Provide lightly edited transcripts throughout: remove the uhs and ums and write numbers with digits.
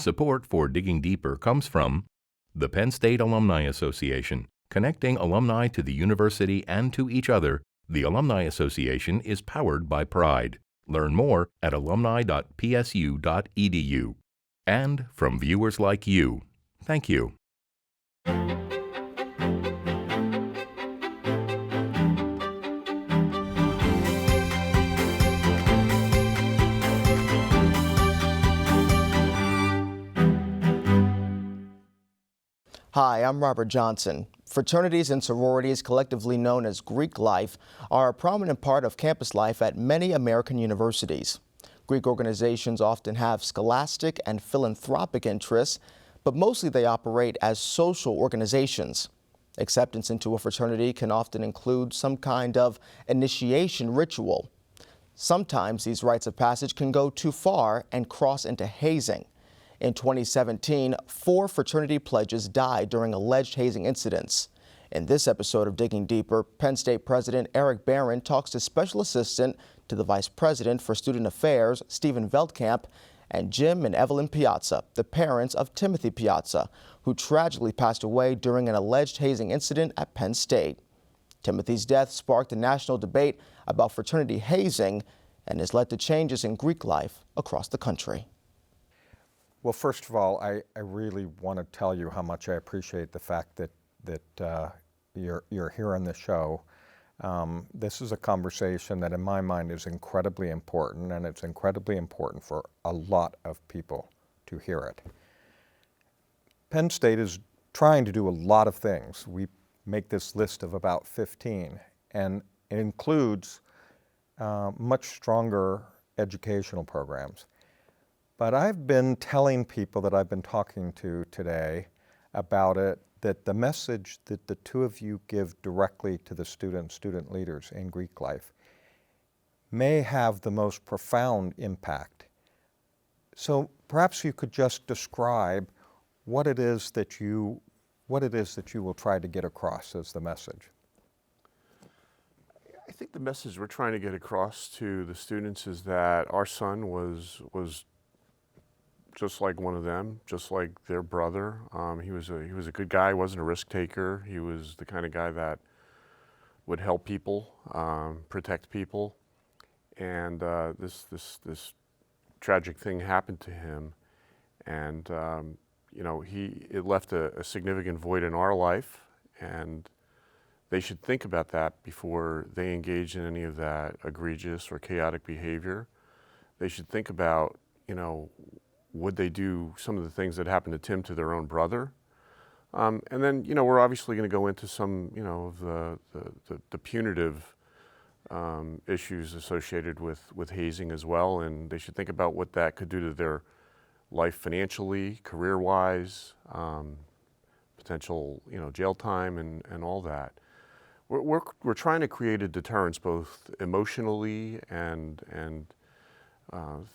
Support for Digging Deeper comes from the Penn State Alumni Association, connecting alumni to the university and to each other. The Alumni Association is powered by pride. Learn more at alumni.psu.edu. And from viewers like you, thank you. Hi, I'm Robert Johnson. Fraternities and sororities, collectively known as Greek life, are a prominent part of campus life at many American universities. Greek organizations often have scholastic and philanthropic interests, but mostly they operate as social organizations. Acceptance into a fraternity can often include some kind of initiation ritual. Sometimes these rites of passage can go too far and cross into hazing. In 2017, 4 fraternity pledges died during alleged hazing incidents. In this episode of Digging Deeper, Penn State President Eric Barron talks to Special Assistant to the Vice President for Student Affairs, Stephen Veldkamp, and Jim and Evelyn Piazza, the parents of Timothy Piazza, who tragically passed away during an alleged hazing incident at Penn State. Timothy's death sparked a national debate about fraternity hazing and has led to changes in Greek life across the country. Well, first of all, I really want to tell you how much I appreciate the fact that you're here on the show. This is a conversation that in my mind is incredibly important, and it's incredibly important for a lot of people to hear it. Penn State is trying to do a lot of things. We make this list of about 15, and it includes much stronger educational programs. But I've been telling people that I've been talking to today about it, that the message that the two of you give directly to the student leaders in Greek life may have the most profound impact. So perhaps you could just describe what it is that you will try to get across as the message. I think the message we're trying to get across to the students is that our son was just like one of them, just like their brother. He was a good guy. He wasn't a risk taker. He was the kind of guy that would help people, protect people. And this tragic thing happened to him, and it left a significant void in our life. And they should think about that before they engage in any of that egregious or chaotic behavior. They should think about, would they do some of the things that happened to Tim to their own brother? And then, we're obviously going to go into some, of the punitive issues associated with hazing as well. And they should think about what that could do to their life financially, career-wise, potential, jail time and all that. We're trying to create a deterrence both emotionally and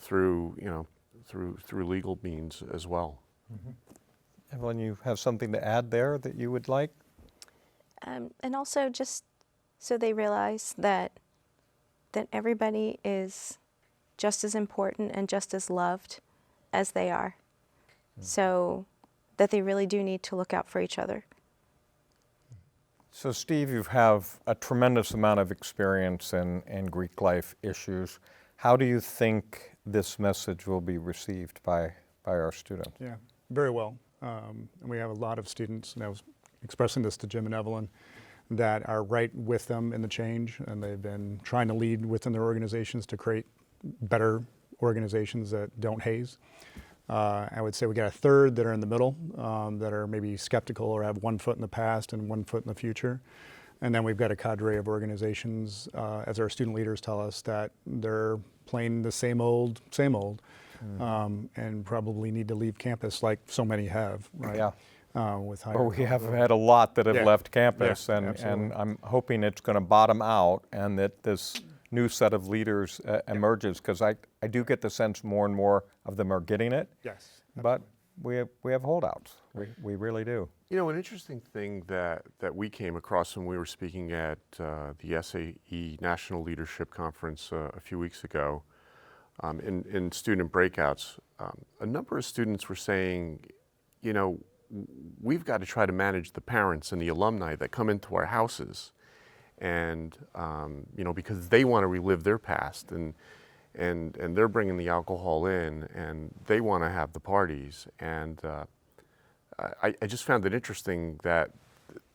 through legal means as well. Mm-hmm. Evelyn, you have something to add there that you would like? And also just so they realize that everybody is just as important and just as loved as they are. Mm-hmm. So that they really do need to look out for each other. So Steve, you have a tremendous amount of experience in Greek life issues. How do you think this message will be received by our students? Yeah, very well. And we have a lot of students, and I was expressing this to Jim and Evelyn, that are right with them in the change, and they've been trying to lead within their organizations to create better organizations that don't haze. I would say we got a third that are in the middle, that are maybe skeptical or have one foot in the past and one foot in the future. And then we've got a cadre of organizations, as our student leaders tell us, that they're playing the same old, and probably need to leave campus like so many have, right? Yeah. With higher we have had a lot that have left campus, yeah, and I'm hoping it's going to bottom out and that this new set of leaders emerges, because I do get the sense more and more of them are getting it. Yes. But we have holdouts. We really do. An interesting thing that we came across when we were speaking at the SAE National Leadership Conference a few weeks ago in student breakouts, a number of students were saying, you know, we've got to try to manage the parents and the alumni that come into our houses, and you know, because they want to relive their past, and they're bringing the alcohol in, and they want to have the parties, and I just found it interesting that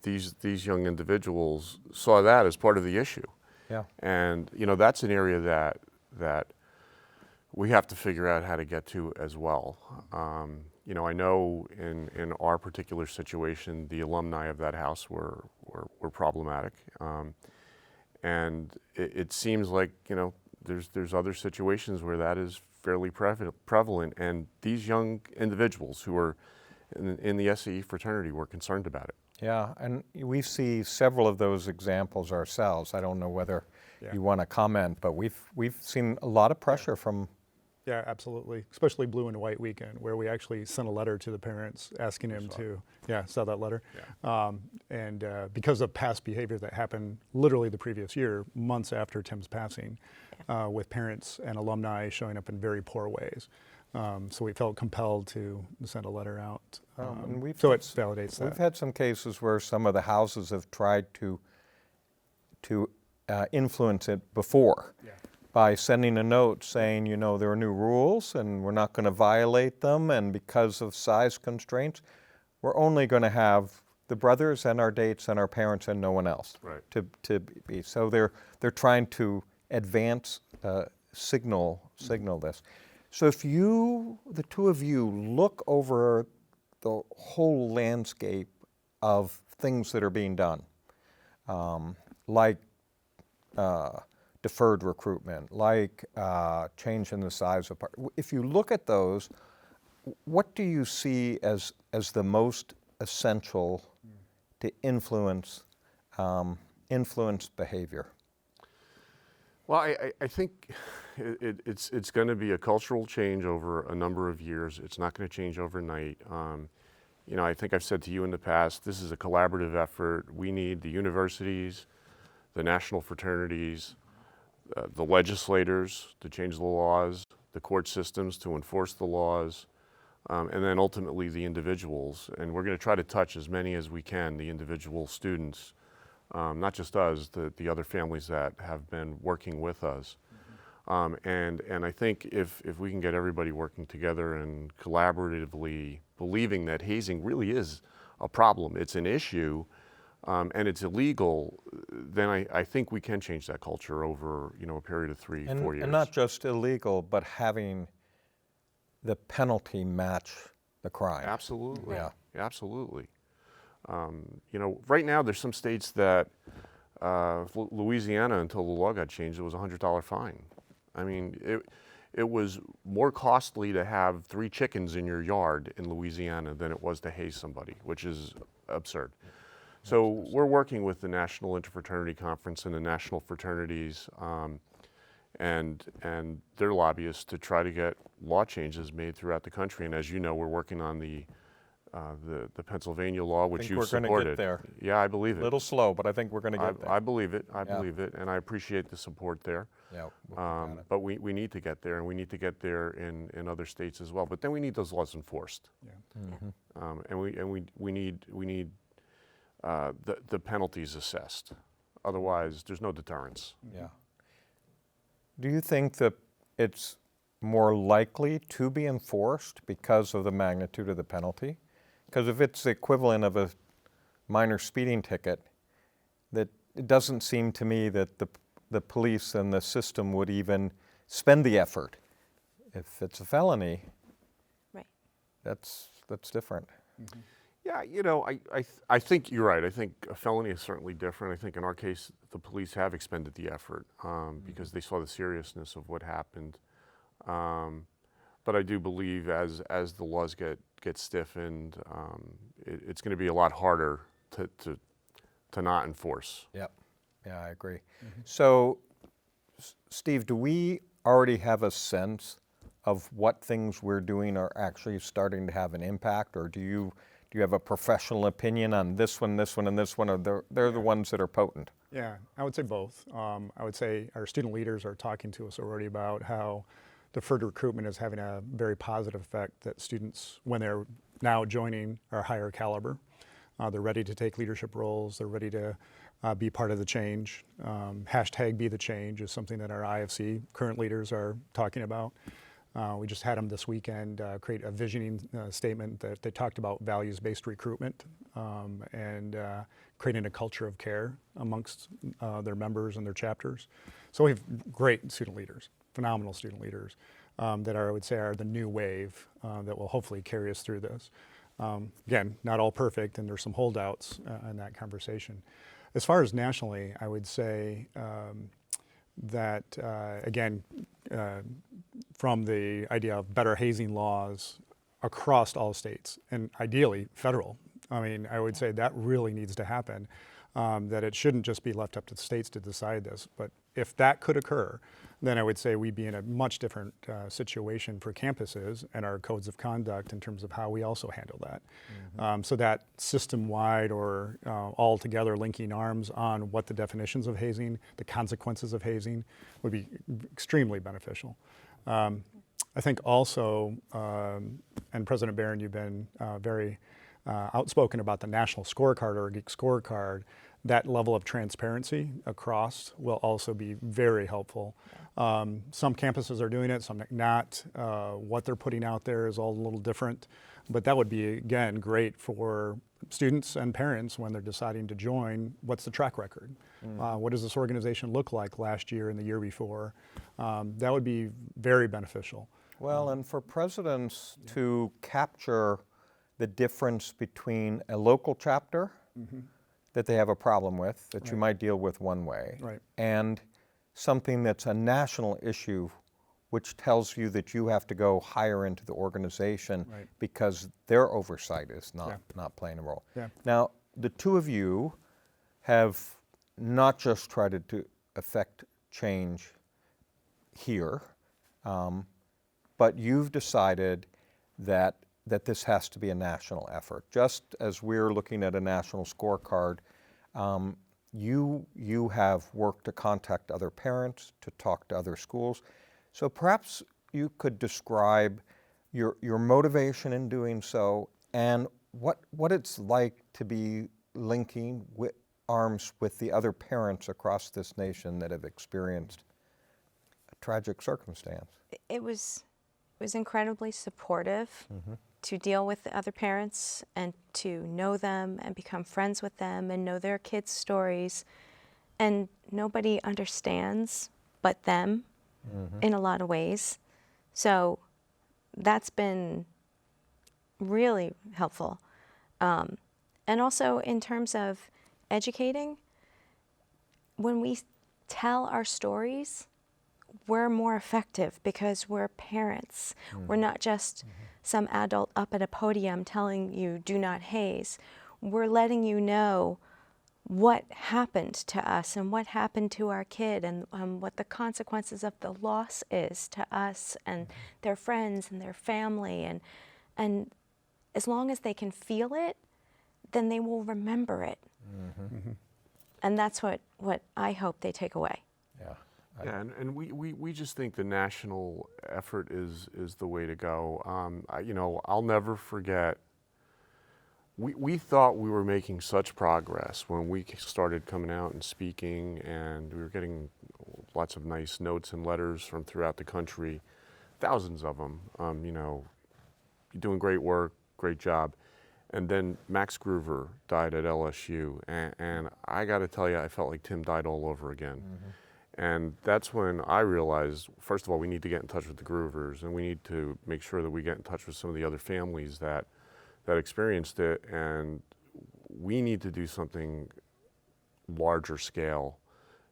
these young individuals saw that as part of the issue. Yeah. And you know, that's an area that we have to figure out how to get to as well. You know, I know in our particular situation, the alumni of that house were problematic, and it seems like, you know, there's other situations where that is fairly prevalent, and these young individuals who are in the SAE fraternity were concerned about it. Yeah, and we see several of those examples ourselves. I don't know whether you want to comment, but we've seen a lot of pressure from. Yeah, absolutely. Especially Blue and White weekend, where we actually sent a letter to the parents asking them to, saw that letter. Yeah. And because of past behavior that happened literally the previous year, months after Tim's passing, with parents and alumni showing up in very poor ways. So we felt compelled to send a letter out. And so it validates that. We've had some cases where some of the houses have tried to influence it before. Yeah. By sending a note saying, you know, there are new rules and we're not going to violate them, and because of size constraints, we're only going to have the brothers and our dates and our parents and no one else. Right. To be. So they're trying to advance signal this. So if the two of you, look over the whole landscape of things that are being done, like deferred recruitment, like changing the size of part. If you look at those, what do you see as the most essential to influence behavior? Well, I think it's going to be a cultural change over a number of years. It's not going to change overnight. You know, I think I've said to you in the past, this is a collaborative effort. We need the universities, the national fraternities, the legislators to change the laws, the court systems to enforce the laws, and then ultimately the individuals. And we're going to try to touch as many as we can, the individual students, not just us, the other families that have been working with us. And I think if we can get everybody working together and collaboratively believing that hazing really is a problem, it's an issue, and it's illegal, then I think we can change that culture over, you know, a period of 3-4 years. And not just illegal, but having the penalty match the crime. Absolutely. Yeah. Absolutely. You know, right now there's some states that, Louisiana, until the law got changed, it was a $100 fine. I mean, it was more costly to have 3 chickens in your yard in Louisiana than it was to haze somebody, which is absurd. So we're working with the National Interfraternity Conference and the national fraternities and their lobbyists to try to get law changes made throughout the country. And as you know, we're working on the Pennsylvania law, which you supported. We're going to get there. Yeah, I believe it. A little slow, but I think we're going to get there. I believe it. I believe it, and I appreciate the support there. Yeah. But we need to get there, and we need to get there in other states as well. But then we need those laws enforced. Yeah. Mm-hmm. And we need the penalties assessed. Otherwise, there's no deterrence. Yeah. Do you think that it's more likely to be enforced because of the magnitude of the penalty? Because if it's the equivalent of a minor speeding ticket, that it doesn't seem to me that the police and the system would even spend the effort. If it's a felony, Right. That's different. Mm-hmm. Yeah, you know, I think you're right. I think a felony is certainly different. I think in our case, the police have expended the effort because they saw the seriousness of what happened. But I do believe as the laws get stiffened, it's going to be a lot harder to not enforce. Yep. Yeah, I agree. Mm-hmm. So, Steve, do we already have a sense of what things we're doing are actually starting to have an impact, or do you have a professional opinion on this one, and this one, or they're the ones that are potent? Yeah, I would say both. I would say our student leaders are talking to us already about how deferred recruitment is having a very positive effect, that students, when they're now joining, are higher caliber. They're ready to take leadership roles. They're ready to be part of the change. Hashtag be the change is something that our IFC current leaders are talking about. We just had them this weekend create a visioning statement that they talked about values-based recruitment and creating a culture of care amongst their members and their chapters. So we have great student leaders, phenomenal student leaders that are, I would say, are the new wave that will hopefully carry us through this. Again, not all perfect, and there's some holdouts in that conversation. As far as nationally, I would say that, again, from the idea of better hazing laws across all states, and ideally federal. I mean, I would say that really needs to happen, that it shouldn't just be left up to the states to decide this. But if that could occur, then I would say we'd be in a much different situation for campuses and our codes of conduct in terms of how we also handle that. So that system-wide or all-together linking arms on what the definitions of hazing, the consequences of hazing, would be extremely beneficial. I think also, and President Barron, you've been very outspoken about the national scorecard or geek scorecard. That level of transparency across will also be very helpful. Some campuses are doing it, some not. What they're putting out there is all a little different, but that would be, again, great for students and parents when they're deciding to join. What's the track record? What does this organization look like last year and the year before? That would be very beneficial. Well, and for presidents to capture the difference between a local chapter that they have a problem with, that you might deal with one way, and something that's a national issue, which tells you that you have to go higher into the organization because their oversight is not playing a role. Now, the two of you have not just tried to affect change here, but you've decided that this has to be a national effort. Just as we're looking at a national scorecard, you have worked to contact other parents, to talk to other schools. So perhaps you could describe your motivation in doing so and what it's like to be linking arms with the other parents across this nation that have experienced a tragic circumstance. It was incredibly supportive to deal with the other parents and to know them and become friends with them and know their kids' stories. And nobody understands but them in a lot of ways. So that's been really helpful. And also in terms of educating, when we tell our stories, we're more effective because we're parents. We're not just some adult up at a podium telling you, do not haze. We're letting you know what happened to us and what happened to our kid and what the consequences of the loss is to us and their friends and their family. And as long as they can feel it, then they will remember it. And that's what I hope they take away. Yeah, and we just think the national effort is the way to go. I'll never forget, we thought we were making such progress when we started coming out and speaking, and we were getting lots of nice notes and letters from throughout the country, thousands of them. You're doing great work, great job. And then Max Groover died at LSU, and I got to tell you, I felt like Tim died all over again. And that's when I realized, first of all, we need to get in touch with the Groovers, and we need to make sure that we get in touch with some of the other families that experienced it, and we need to do something larger scale,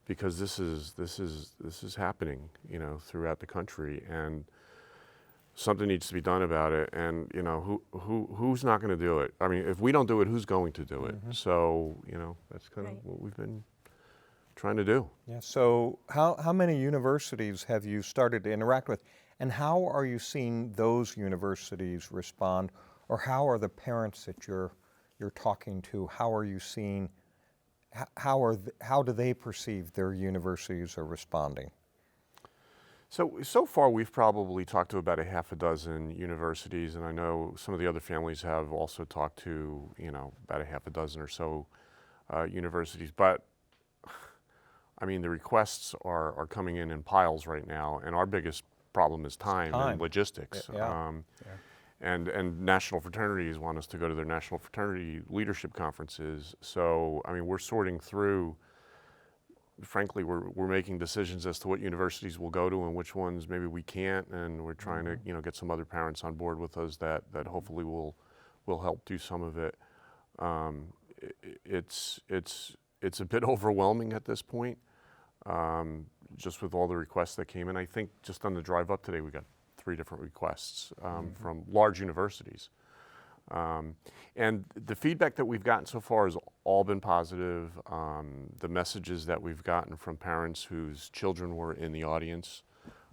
because this is happening, throughout the country, and something needs to be done about it. And who's not going to do it? I mean, if we don't do it, who's going to do it? So that's kind of what we've been trying to do. Yeah. So how many universities have you started to interact with, and how are you seeing those universities respond, or how are the parents that you're talking to? How are you seeing? How do they perceive their universities are responding? So far, we've probably talked to about a half a dozen universities, and I know some of the other families have also talked to, about a half a dozen or so universities. But I mean, the requests are coming in piles right now, and our biggest problem is time and logistics. Yeah. And national fraternities want us to go to their national fraternity leadership conferences. So, I mean, we're sorting through. Frankly, we're making decisions as to what universities we'll go to and which ones maybe we can't, and we're trying to get some other parents on board with us that hopefully will help do some of it. It's a bit overwhelming at this point, just with all the requests that came in. I think just on the drive up today, we got 3 different requests from large universities. And the feedback that we've gotten so far has all been positive. The messages that we've gotten from parents whose children were in the audience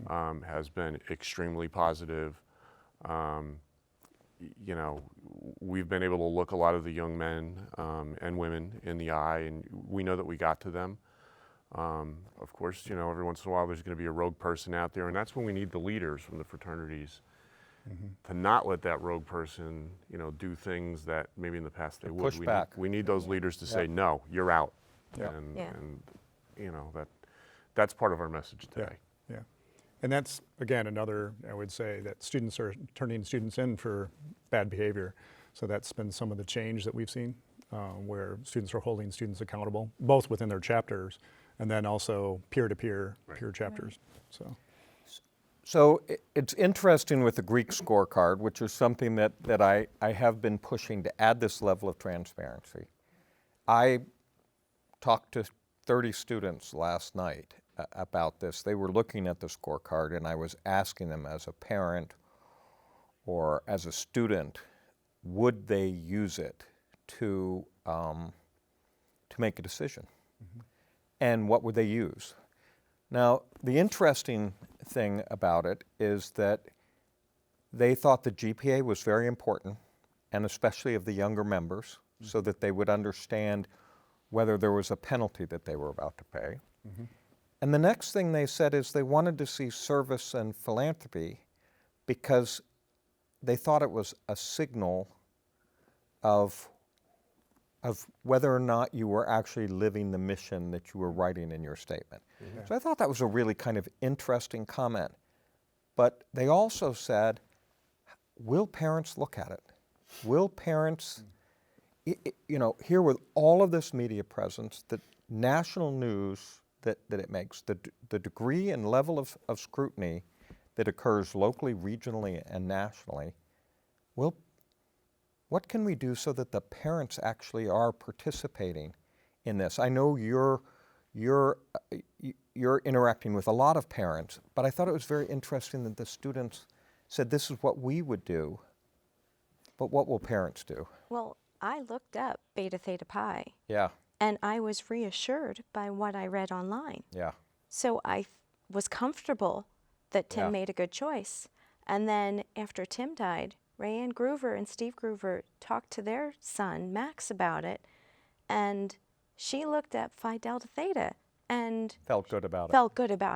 has been extremely positive. We've been able to look a lot of the young men and women in the eye, and we know that we got to them. Of course, every once in a while there's going to be a rogue person out there, and that's when we need the leaders from the fraternities to not let that rogue person, do things that maybe in the past they would. Push back. We need those leaders to say, no, you're out. Yeah. And that's part of our message today. Yeah. And that's, again, another, I would say, that students are turning students in for bad behavior. So that's been some of the change that we've seen, where students are holding students accountable, both within their chapters and then also peer-to-peer, peer chapters. So it's interesting with the Greek scorecard, which is something that I have been pushing to add this level of transparency. I talked to 30 students last night about this. They were looking at the scorecard, and I was asking them as a parent or as a student, would they use it to make a decision? And what would they use? Now, the interesting thing about it is that they thought the GPA was very important, and especially of the younger members, so that they would understand whether there was a penalty that they were about to pay. And the next thing they said is they wanted to see service and philanthropy because they thought it was a signal of whether or not you were actually living the mission that you were writing in your statement. So I thought that was a really kind of interesting comment. But they also said, will parents look at it? Will parents, here with all of this media presence, the national news that it makes, the degree and level of scrutiny that occurs locally, regionally, and nationally, what can we do so that the parents actually are participating in this? I know you're interacting with a lot of parents, but I thought it was very interesting that the students said this is what we would do, but what will parents do? Well, I looked up Beta Theta Pi. Yeah. And I was reassured by what I read online. Yeah. So I was comfortable that Tim made a good choice. And then after Tim died, Rayanne Groover and Steve Groover talked to their son, Max, about it, and she looked at Phi Delta Theta and Felt good about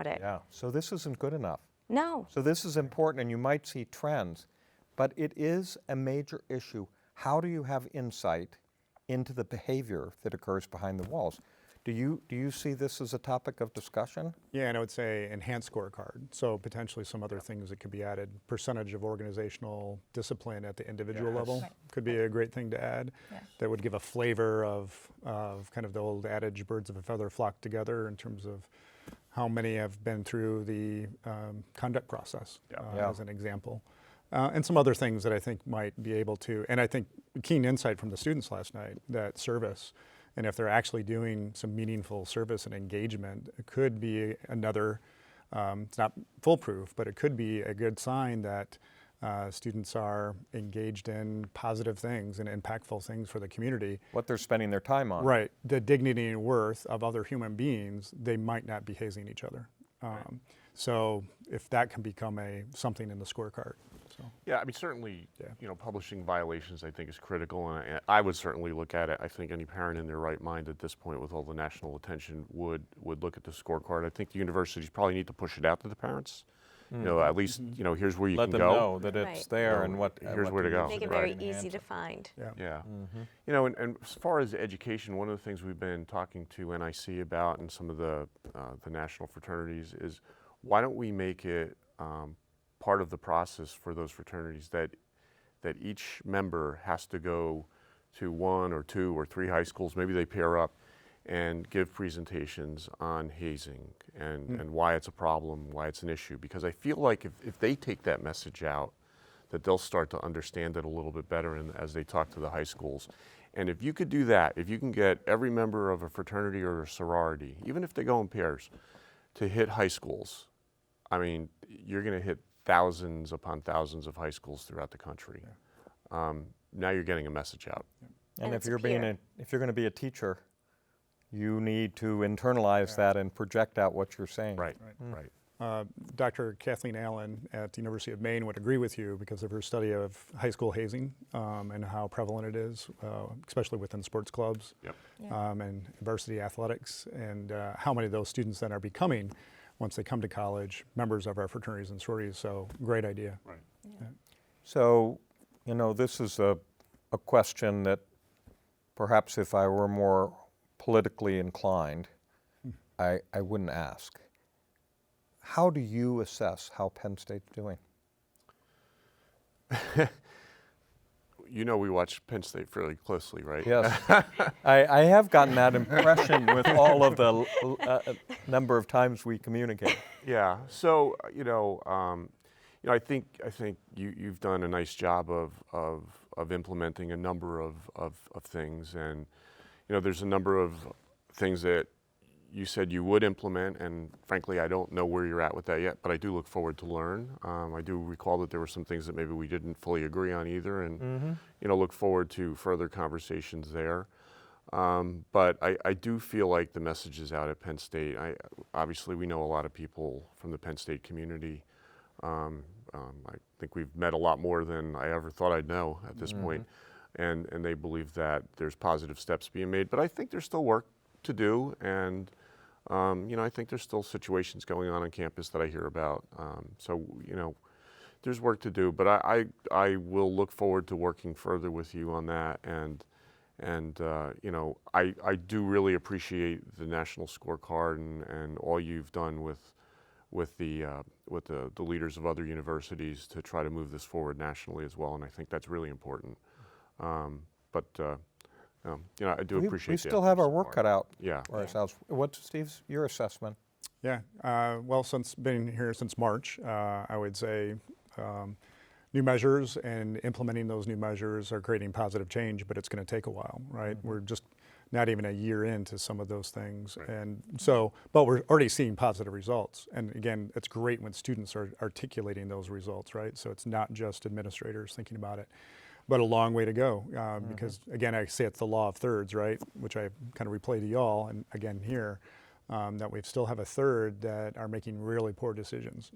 it. Yeah. So this isn't good enough. No. So this is important, and you might see trends, but it is a major issue. How do you have insight into the behavior that occurs behind the walls? Do you see this as a topic of discussion? Yeah, and I would say enhanced scorecard. So potentially some other things that could be added. Percentage of organizational discipline at the individual level could be a great thing to add. That would give a flavor of kind of the old adage, birds of a feather flock together, in terms of how many have been through the conduct process, as an example. And some other things that I think might be able to, and I think keen insight from the students last night, that service, and if they're actually doing some meaningful service and engagement, it could be another, it's not foolproof, but it could be a good sign that students are engaged in positive things and impactful things for the community. What they're spending their time on. Right, the dignity and worth of other human beings, they might not be hazing each other. So if that can become something in the scorecard. So. So Yeah, I mean, certainly, Yeah. publishing violations I think is critical, and I would certainly look at it. I think any parent in their right mind at this point with all the national attention would look at the scorecard. I think the universities probably need to push it out to the parents. At least, here's where you Let can them go. know that it's Right. there and what Here's what where to to go. use Make to it very enhance easy to it. find. yeah. Yeah. And as far as education, one of the things we've been talking to NIC about and some of the national fraternities is why don't we make it part of the process for those fraternities that each member has to go to 1 or 2 or 3 high schools, maybe they pair up and give presentations on hazing and why it's a problem, why it's an issue. Because I feel like if they take that message out, that they'll start to understand it a little bit better as they talk to the high schools. And if you could do that, if you can get every member of a fraternity or a sorority, even if they go in pairs, to hit high schools, I mean, you're going to hit thousands upon thousands of high schools throughout the country. Now you're getting a message out. And if it's a you're peer. if you're going to be a teacher, you need to internalize that and project out what you're saying. Right. Dr. Kathleen Allen at the University of Maine would agree with you because of her study of high school hazing and how prevalent it is, especially within sports clubs Yep. and varsity athletics, and how many of those students then are becoming, once they come to college, members of our fraternities and sororities. So great idea. Right. So, this is a question that perhaps if I were more politically inclined, I wouldn't ask. How do you assess how Penn State's doing? We watch Penn State fairly closely, right? Yes. I have gotten that impression with all of the number of times we communicate. Yeah. So I think you've done a nice job of implementing a number of things, and there's a number of things that you said you would implement, and frankly, I don't know where you're at with that yet, but I do look forward to learn. I do recall that there were some things that maybe we didn't fully agree on either, and look forward to further conversations there. But I do feel like the message is out at Penn State. Obviously, we know a lot of people from the Penn State community. I think we've met a lot more than I ever thought I'd know at this point, and they believe that there's positive steps being made. But I think there's still work to do, and I think there's still situations going on campus that I hear about. So there's work to do, but I will look forward to working further with you on that. And I do really appreciate the national scorecard and all you've done with the leaders of other universities to try to move this forward nationally as well. And I think that's really important. I do appreciate. We still have our work cut out Yeah. for ourselves. What's Steve's your assessment? Yeah, well, since being here since March, I would say new measures and implementing those new measures are creating positive change, but it's going to take a while, right? We're just not even a year into some of those things. Right. And so, but we're already seeing positive results. And again, it's great when students are articulating those results, right? So it's not just administrators thinking about it, but a long way to go. Because again, I say it's the law of thirds, right? Which I kind of replay to y'all, and again here, that we still have a third that are making really poor decisions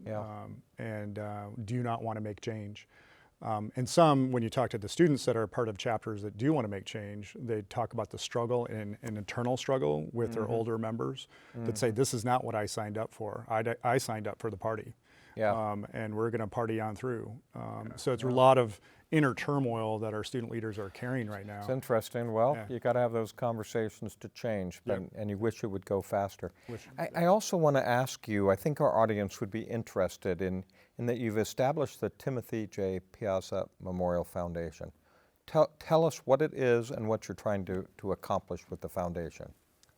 and do not want to make change. And some, when you talk to the students that are part of chapters that do want to make change, they talk about the struggle and an internal struggle with their older members that say, this is not what I signed up for. I signed up for the party. And we're going to party on through. So it's a lot of inner turmoil that our student leaders are carrying right now. It's interesting. Well, you got to have those conversations to change, and you wish it would go faster. I also want to ask you, I think our audience would be interested in that you've established the Timothy J. Piazza Memorial Foundation. Tell us what it is and what you're trying to accomplish with the foundation.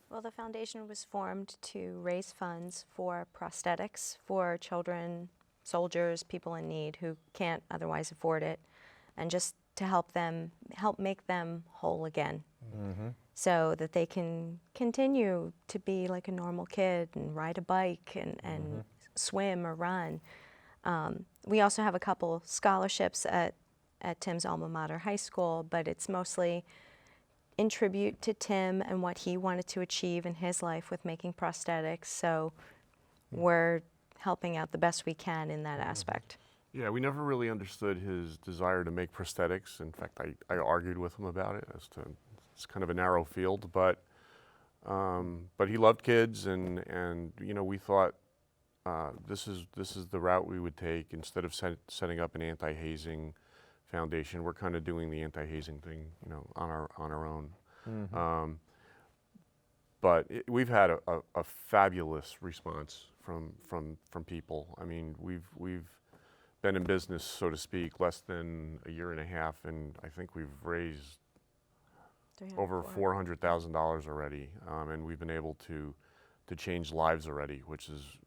Well, the foundation was formed to raise funds for prosthetics for children, soldiers, people in need who can't otherwise afford it, and just to help make them whole again, so that they can continue to be like a normal kid and ride a bike and swim or run. We also have a couple scholarships at Tim's alma mater high school, but it's mostly in tribute to Tim and what he wanted to achieve in his life with making prosthetics. So we're helping out the best we can in that aspect. Yeah, we never really understood his desire to make prosthetics. In fact, I argued with him about it as to it's kind of a narrow field, but he loved kids, and you know, we thought this is the route we would take instead of setting up an anti-hazing foundation. We're kind of doing the anti-hazing thing, you know, on our own. Mm-hmm. But we've had a fabulous response from people. I mean, we've been in business, so to speak, less than a year and a half, and I think we've raised over $400,000 already, and we've been able to change lives already, which is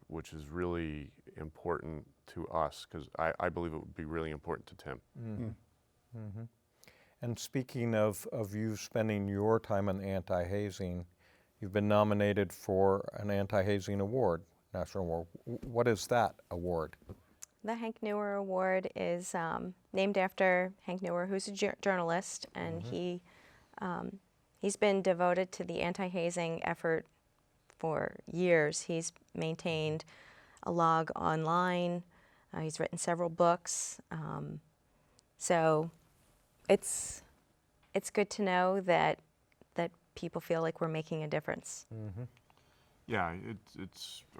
really important to us, because I believe it would be really important to Tim. Mm-hmm. Mm-hmm. And speaking of you spending your time on anti-hazing, you've been nominated for an anti-hazing award, national award. What is that award? The Hank Newer Award is named after Hank Newer, who's a journalist, and he's been devoted to the anti-hazing effort for years. He's maintained a log online. He's written several books. So it's good to know that people feel like we're making a difference. Mm-hmm. Yeah,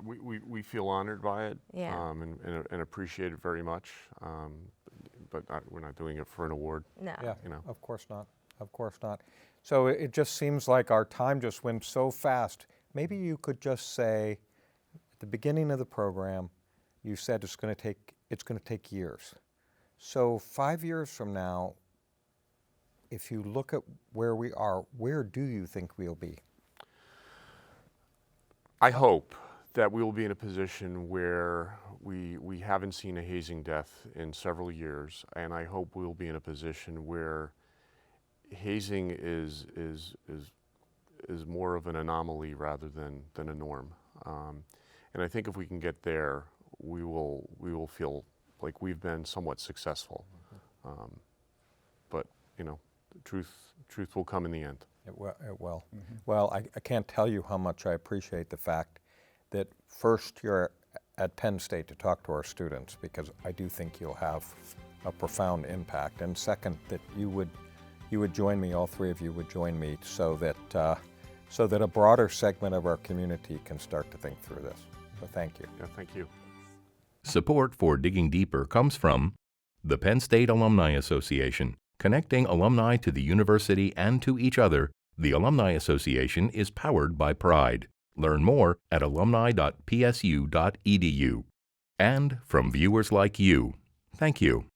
we feel honored by it, Yeah. and appreciate it very much. But we're not doing it for an award. No. Yeah, You know. of course not. Of course not. So it just seems like our time just went so fast. Maybe you could just say, at the beginning of the program, you said it's going to take years. So 5 years from now, if you look at where we are, where do you think we'll be? I hope that we will be in a position where we haven't seen a hazing death in several years, and I hope we'll be in a position where hazing is more of an anomaly rather than a norm. And I think if we can get there, we will feel like we've been somewhat successful. But you know, truth will come in the end. It will. Mm-hmm. Well, I can't tell you how much I appreciate the fact that first you're at Penn State to talk to our students, because I do think you'll have a profound impact, and second, that you would join me, all three of you would join me, so that a broader segment of our community can start to think through this. So thank you. Yeah, thank you. Support for Digging Deeper comes from the Penn State Alumni Association, connecting alumni to the university and to each other. The Alumni Association is powered by pride. Learn more at alumni.psu.edu. And from viewers like you, thank you.